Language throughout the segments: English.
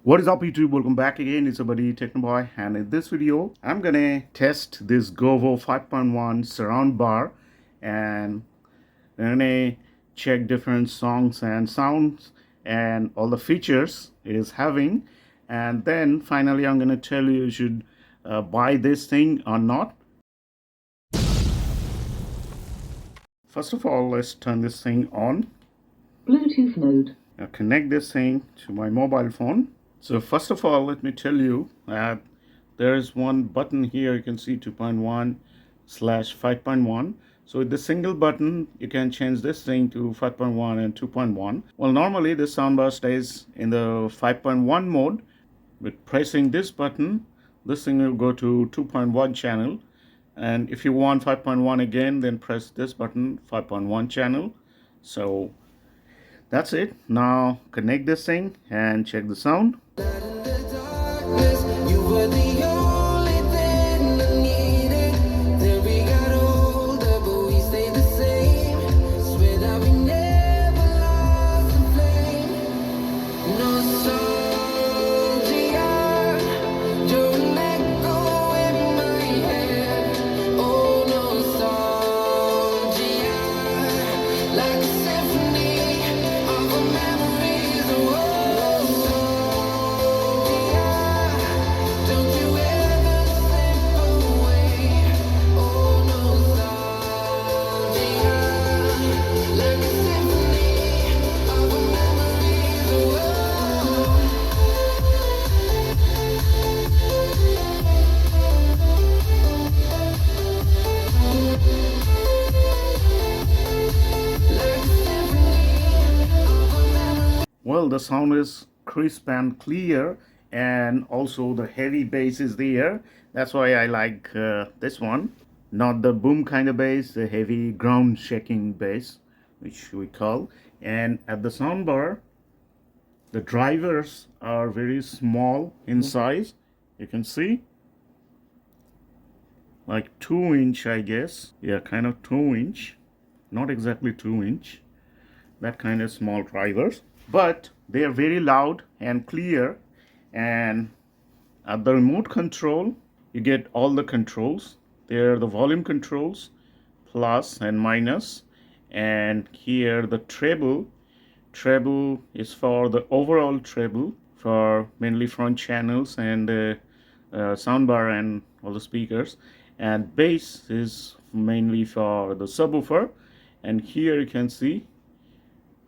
What is up YouTube? Welcome back again. It's your buddy Technoboy, and in this video I'm gonna test this GOVO 5.1 surround bar, and I'm gonna check different songs and sounds and all the features it is having, and then finally I'm gonna tell you should buy this thing or not. First of all, let's turn this thing on. Bluetooth mode. Now connect this thing to my mobile phone. So first of all, let me tell you that there is one button here. You can see 2.1/5.1. So with the single button, you can change this thing to 5.1 and 2.1. Well, normally the soundbar stays in the 5.1 mode. With pressing this button, this thing will go to 2.1 channel. And if you want 5.1 again, then press this button, 5.1 channel. So that's it. Now connect this thing and check the sound. Well, the sound is crisp and clear, and also the heavy bass is there. That's why I like this one. Not the boom kind of bass, the heavy ground shaking bass, which we call. And at the soundbar, the drivers are very small in size. You can see, like 2-inch, I guess. Yeah, kind of 2-inch. Not exactly 2-inch. That kind of small drivers. But they are very loud and clear, and at the remote control you get all the controls. There are the volume controls, plus and minus, and here the treble is for the overall treble, for mainly front channels and soundbar and all the speakers, and bass is mainly for the subwoofer. And here you can see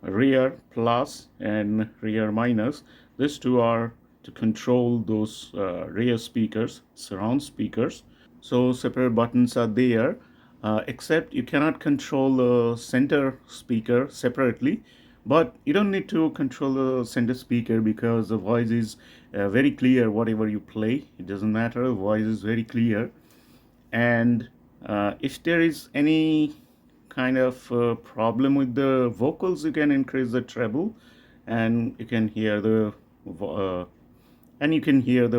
rear plus and rear minus. These two are to control those rear speakers, surround speakers. So separate buttons are there, except you cannot control the center speaker separately. But you don't need to control the center speaker because the voice is very clear. Whatever you play, it doesn't matter, the voice is very clear. And if there is any kind of problem with the vocals, you can increase the treble, and you can hear the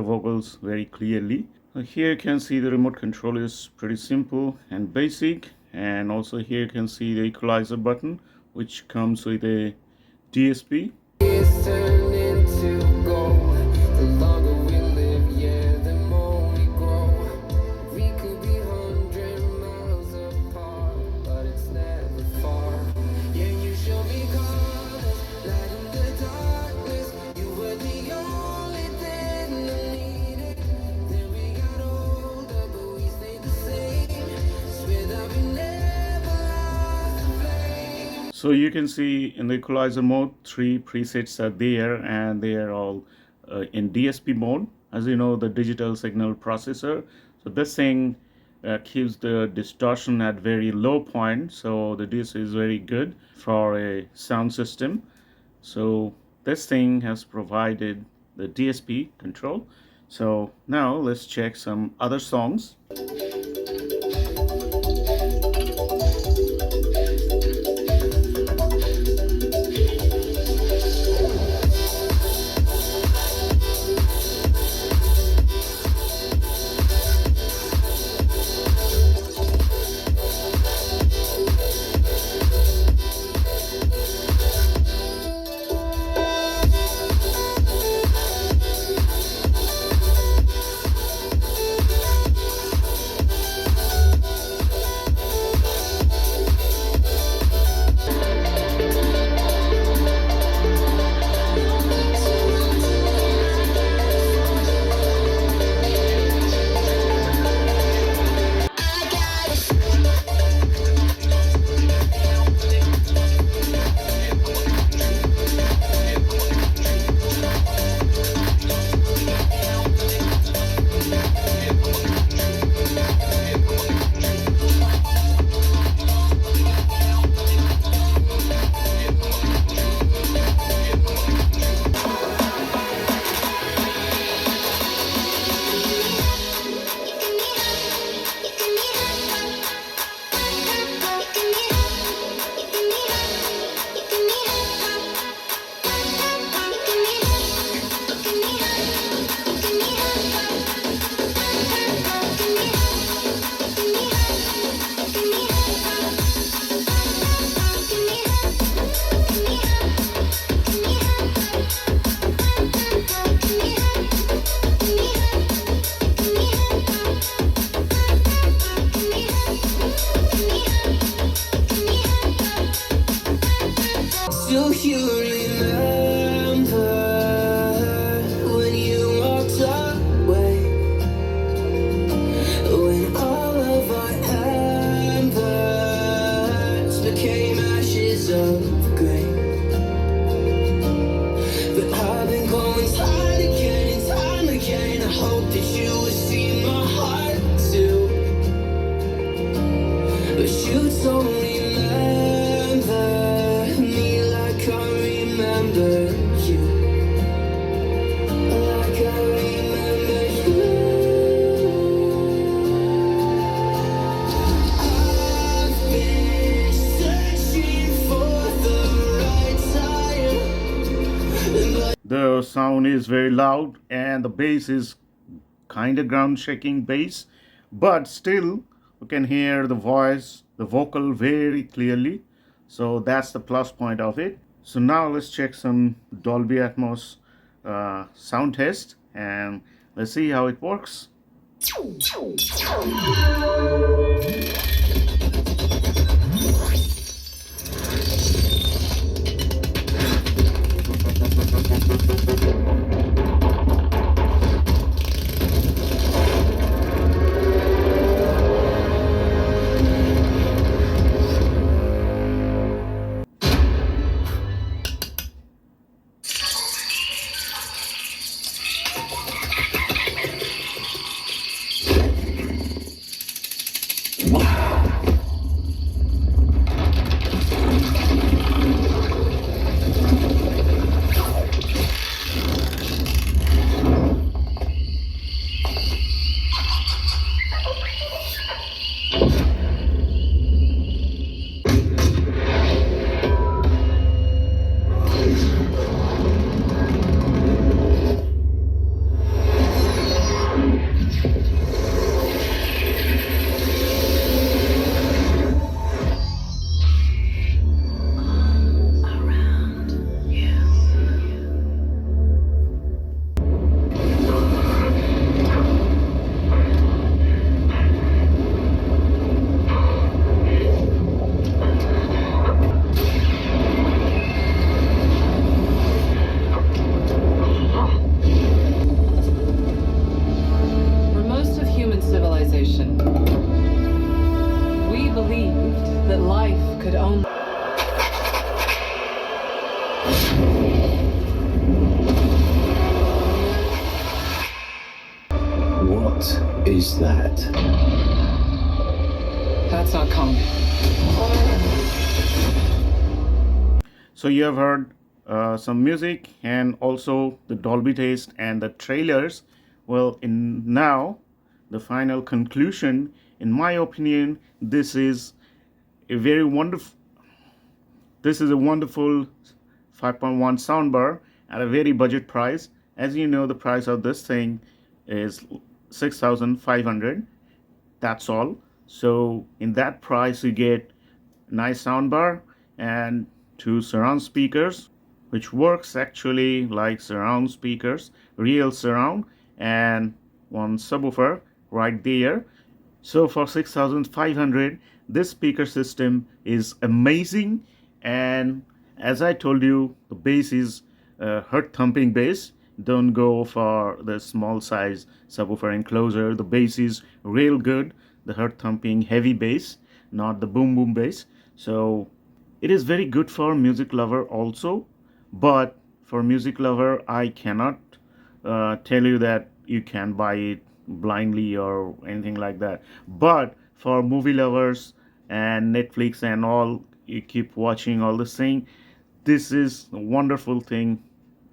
vocals very clearly. So here you can see the remote control is pretty simple and basic, and also here you can see the equalizer button, which comes with a DSP. So you can see in the equalizer mode, 3 presets are there, and they are all in DSP mode. As you know, the digital signal processor. So this thing keeps the distortion at very low point. So the DSP is very good for a sound system. So this thing has provided the DSP control. So now let's check some other songs. sound is very loud, and the bass is kind of ground shaking bass, but still you can hear the voice, the vocal very clearly. So that's the plus point of it. So now let's check some Dolby Atmos sound test, and let's see how it works. For most of human civilization, we believed that life could only... What is that? That's not common. So you have heard some music and also the Dolby taste and the trailers. Well, in now the final conclusion, in my opinion, this is a very wonderful. This is a wonderful 5.1 soundbar at a very budget price. As you know, the price of this thing is 6,500. That's all. So in that price, you get a nice soundbar and 2 surround speakers, which works actually like surround speakers, real surround, and 1 subwoofer right there. So for 6,500, this speaker system is amazing. And as I told you, the bass is heart thumping bass. Don't go for the small size subwoofer enclosure. The bass is real good. The heart thumping heavy bass, not the boom boom bass. So it is very good for music lover also. But for music lover, I cannot tell you that you can buy it blindly or anything like that. But for movie lovers and Netflix and all, you keep watching all this thing, this is a wonderful thing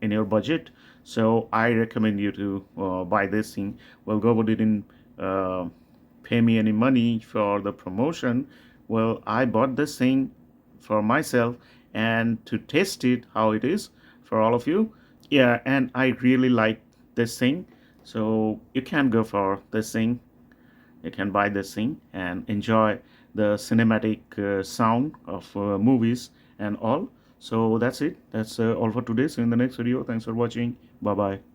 in your budget. So I recommend you to buy this thing. Well, GOVO didn't pay me any money for the promotion. Well, I bought this thing for myself and to test it how it is for all of you. Yeah, and I really like this thing. So you can go for this thing. You can buy this thing and enjoy the cinematic sound of movies and all. So that's it. That's all for today. See you in the next video. Thanks for watching. Bye bye.